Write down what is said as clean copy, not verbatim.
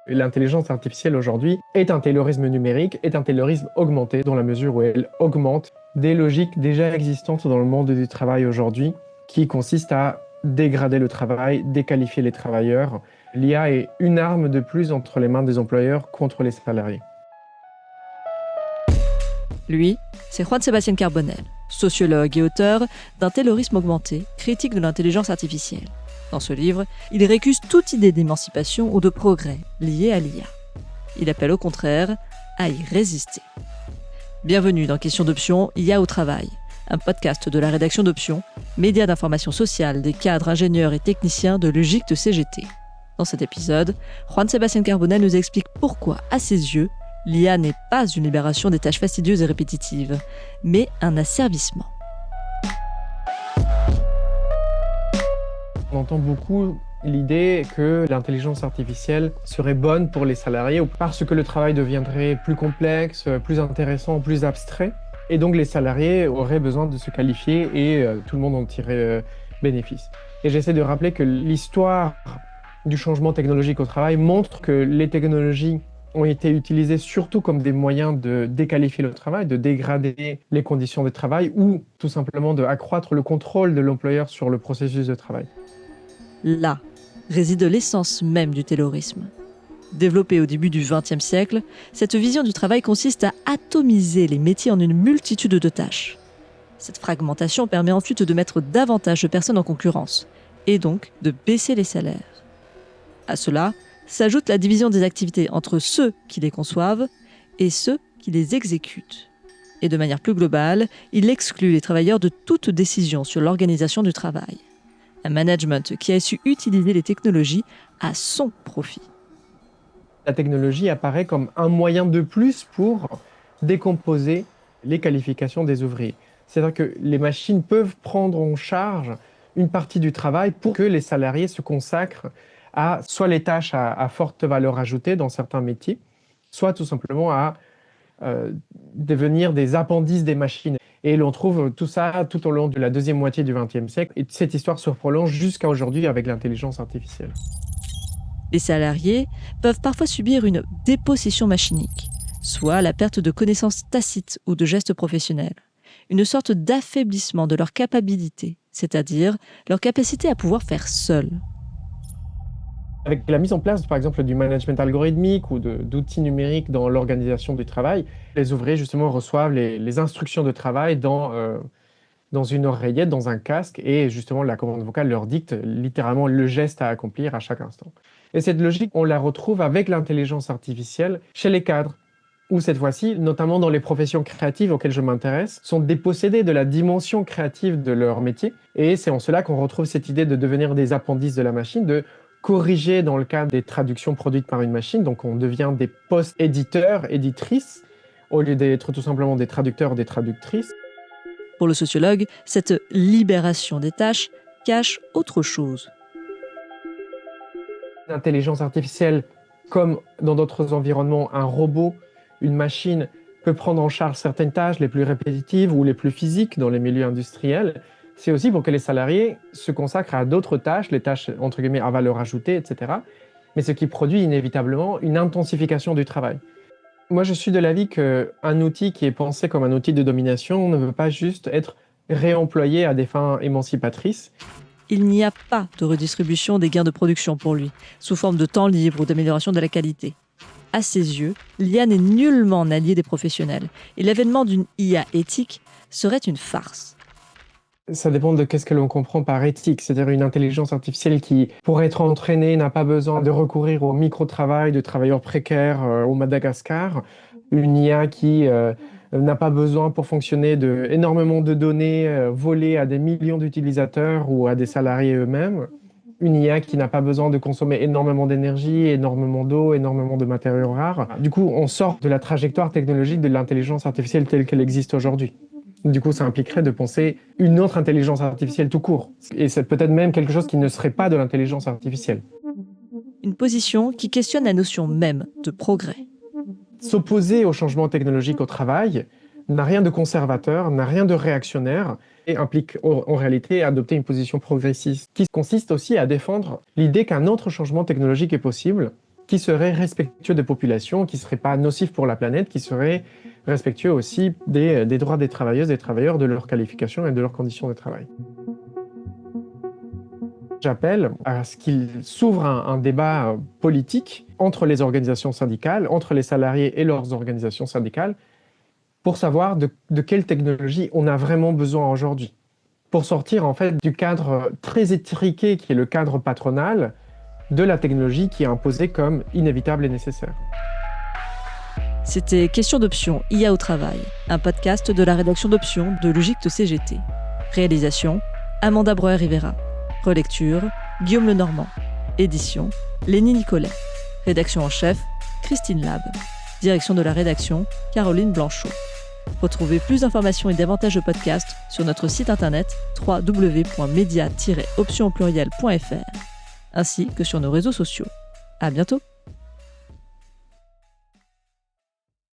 L'intelligence artificielle aujourd'hui est un taylorisme numérique, est un taylorisme augmenté dans la mesure où elle augmente des logiques déjà existantes dans le monde du travail aujourd'hui qui consistent à dégrader le travail, déqualifier les travailleurs. L'IA est une arme de plus entre les mains des employeurs contre les salariés. Lui, c'est Juan Sebastián Carbonell, sociologue et auteur d'un taylorisme augmenté, critique de l'intelligence artificielle. Dans ce livre, il récuse toute idée d'émancipation ou de progrès liée à l'IA. Il appelle au contraire à y résister. Bienvenue dans Question d'Option, IA au travail, un podcast de la rédaction d'Option, média d'information sociale des cadres, ingénieurs et techniciens de l'UGIC de CGT. Dans cet épisode, Juan Sebastián Carbonell nous explique pourquoi, à ses yeux, l'IA n'est pas une libération des tâches fastidieuses et répétitives, mais un asservissement. On entend beaucoup l'idée que l'intelligence artificielle serait bonne pour les salariés parce que le travail deviendrait plus complexe, plus intéressant, plus abstrait. Et donc les salariés auraient besoin de se qualifier et tout le monde en tirerait bénéfice. Et j'essaie de rappeler que l'histoire du changement technologique au travail montre que les technologies ont été utilisées surtout comme des moyens de déqualifier le travail, de dégrader les conditions de travail ou tout simplement d'accroître le contrôle de l'employeur sur le processus de travail. Là réside l'essence même du taylorisme. Développée au début du XXe siècle, cette vision du travail consiste à atomiser les métiers en une multitude de tâches. Cette fragmentation permet ensuite de mettre davantage de personnes en concurrence, et donc de baisser les salaires. À cela s'ajoute la division des activités entre ceux qui les conçoivent et ceux qui les exécutent. Et de manière plus globale, il exclut les travailleurs de toute décision sur l'organisation du travail. Un management qui a su utiliser les technologies à son profit. La technologie apparaît comme un moyen de plus pour décomposer les qualifications des ouvriers. C'est-à-dire que les machines peuvent prendre en charge une partie du travail pour que les salariés se consacrent à soit les tâches à forte valeur ajoutée dans certains métiers, soit tout simplement à devenir des appendices des machines. Et l'on trouve tout ça tout au long de la deuxième moitié du XXe siècle. Et cette histoire se prolonge jusqu'à aujourd'hui avec l'intelligence artificielle. Les salariés peuvent parfois subir une dépossession machinique, soit la perte de connaissances tacites ou de gestes professionnels, une sorte d'affaiblissement de leur capacité, c'est-à-dire leur capacité à pouvoir faire seuls. Avec la mise en place, par exemple, du management algorithmique ou d'outils numériques dans l'organisation du travail, les ouvriers, justement, reçoivent les instructions de travail dans une oreillette, dans un casque, et justement, la commande vocale leur dicte littéralement le geste à accomplir à chaque instant. Et cette logique, on la retrouve avec l'intelligence artificielle chez les cadres, où cette fois-ci, notamment dans les professions créatives auxquelles je m'intéresse, sont dépossédés de la dimension créative de leur métier. Et c'est en cela qu'on retrouve cette idée de devenir des appendices de la machine, de corriger dans le cas des traductions produites par une machine. Donc on devient des post-éditeurs, éditrices, au lieu d'être tout simplement des traducteurs, des traductrices. Pour le sociologue, cette libération des tâches cache autre chose. L'intelligence artificielle, comme dans d'autres environnements, un robot, une machine, peut prendre en charge certaines tâches les plus répétitives ou les plus physiques dans les milieux industriels. C'est aussi pour que les salariés se consacrent à d'autres tâches, les tâches entre guillemets à valeur ajoutée, etc. Mais ce qui produit inévitablement une intensification du travail. Moi, je suis de l'avis qu'un outil qui est pensé comme un outil de domination ne veut pas juste être réemployé à des fins émancipatrices. Il n'y a pas de redistribution des gains de production pour lui, sous forme de temps libre ou d'amélioration de la qualité. À ses yeux, l'IA n'est nullement un allié des professionnels, et l'avènement d'une IA éthique serait une farce. Ça dépend de qu'est-ce que l'on comprend par éthique, c'est-à-dire une intelligence artificielle qui, pour être entraînée, n'a pas besoin de recourir au micro-travail de travailleurs précaires au Madagascar, une IA qui n'a pas besoin pour fonctionner énormément de données volées à des millions d'utilisateurs ou à des salariés eux-mêmes, une IA qui n'a pas besoin de consommer énormément d'énergie, énormément d'eau, énormément de matériaux rares. Du coup, on sort de la trajectoire technologique de l'intelligence artificielle telle qu'elle existe aujourd'hui. Du coup, ça impliquerait de penser une autre intelligence artificielle tout court. Et c'est peut-être même quelque chose qui ne serait pas de l'intelligence artificielle. Une position qui questionne la notion même de progrès. S'opposer au changement technologique au travail n'a rien de conservateur, n'a rien de réactionnaire et implique en réalité adopter une position progressiste qui consiste aussi à défendre l'idée qu'un autre changement technologique est possible qui serait respectueux des populations, qui ne serait pas nocif pour la planète, qui serait respectueux aussi des droits des travailleuses et des travailleurs, de leurs qualifications et de leurs conditions de travail. J'appelle à ce qu'il s'ouvre un débat politique entre les organisations syndicales, entre les salariés et leurs organisations syndicales, pour savoir de quelle technologie on a vraiment besoin aujourd'hui, pour sortir en fait du cadre très étriqué qui est le cadre patronal de la technologie qui est imposée comme inévitable et nécessaire. C'était Question d'Options IA au travail, un podcast de la rédaction d'Options de Logique de CGT. Réalisation, Amanda Breuer-Rivera. Relecture, Guillaume Lenormand. Édition, Lénie Nicolet. Rédaction en chef, Christine Lab. Direction de la rédaction, Caroline Blanchot. Retrouvez plus d'informations et davantage de podcasts sur notre site internet www.media-options ainsi que sur nos réseaux sociaux. À bientôt!